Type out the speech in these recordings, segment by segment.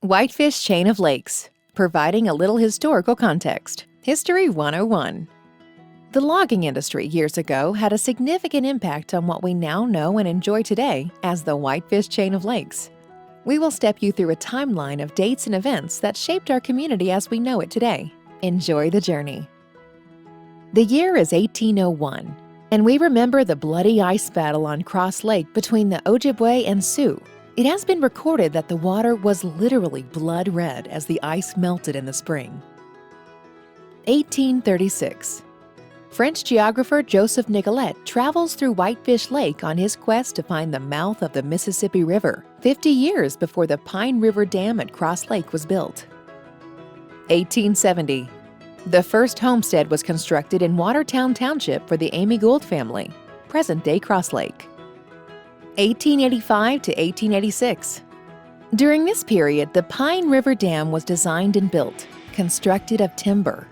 Whitefish Chain of Lakes, providing a little historical context. History 101. The logging industry years ago had a significant impact on what we now know and enjoy today as the Whitefish Chain of Lakes. We will step you through a timeline of dates and events that shaped our community as we know it today. Enjoy the journey. The year is 1801, and we remember the bloody ice battle on Cross Lake between the Ojibwe and Sioux. It has been recorded that the water was literally blood red as the ice melted in the spring. 1836. French geographer Joseph Nicolet travels through Whitefish Lake on his quest to find the mouth of the Mississippi River, 50 years before the Pine River Dam at Cross Lake was built. 1870. The first homestead was constructed in Watertown Township for the Amy Gould family, present-day Cross Lake. 1885 to 1886. During this period, the Pine River Dam was designed and built, constructed of timber.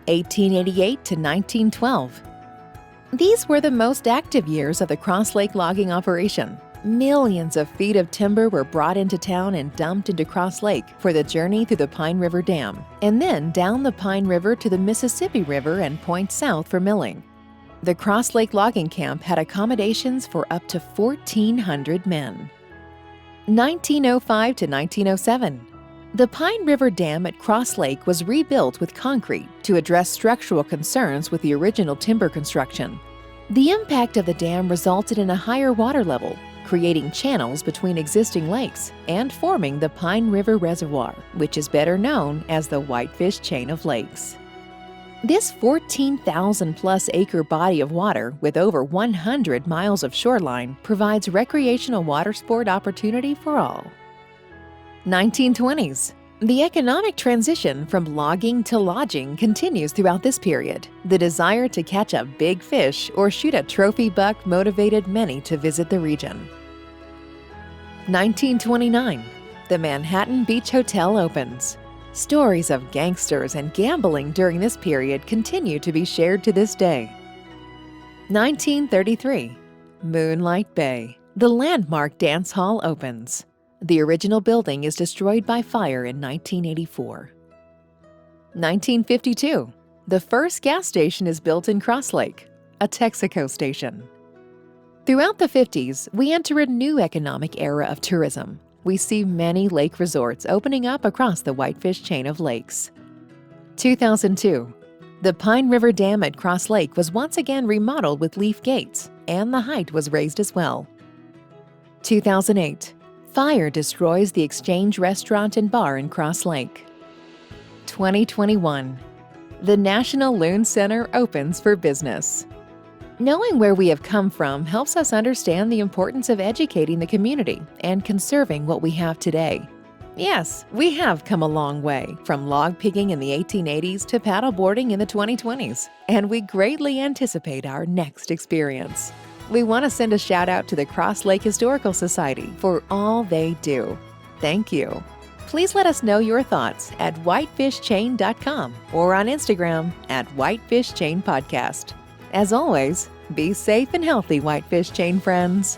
1888 to 1912. These were the most active years of the Cross Lake logging operation. Millions of feet of timber were brought into town and dumped into Cross Lake for the journey through the Pine River Dam, and then down the Pine River to the Mississippi River and point south for milling. The Cross Lake logging camp had accommodations for up to 1,400 men. 1905 to 1907. The Pine River Dam at Cross Lake was rebuilt with concrete to address structural concerns with the original timber construction. The impact of the dam resulted in a higher water level, creating channels between existing lakes and forming the Pine River Reservoir, which is better known as the Whitefish Chain of Lakes. This 14,000-plus acre body of water with over 100 miles of shoreline provides recreational water sport opportunity for all. 1920s. The economic transition from logging to lodging continues throughout this period. The desire to catch a big fish or shoot a trophy buck motivated many to visit the region. 1929. The Manhattan Beach Hotel opens. Stories of gangsters and gambling during this period continue to be shared to this day. 1933. Moonlight Bay. The landmark dance hall opens. The original building is destroyed by fire in 1984. 1952. The first gas station is built in Cross Lake, a Texaco station. Throughout the 50s, we enter a new economic era of tourism. We see many lake resorts opening up across the Whitefish Chain of Lakes. 2002. The Pine River Dam at Cross Lake was once again remodeled with leaf gates, and the height was raised as well. 2008. Fire destroys the Exchange Restaurant and Bar in Cross Lake. 2021. The National Loon Center opens for business. Knowing where we have come from helps us understand the importance of educating the community and conserving what we have today. Yes, we have come a long way, from log pigging in the 1880s to paddleboarding in the 2020s, and we greatly anticipate our next experience. We want to send a shout out to the Cross Lake Historical Society for all they do. Thank you. Please let us know your thoughts at whitefishchain.com or on Instagram at Whitefish Chain Podcast. As always, be safe and healthy, Whitefish Chain friends.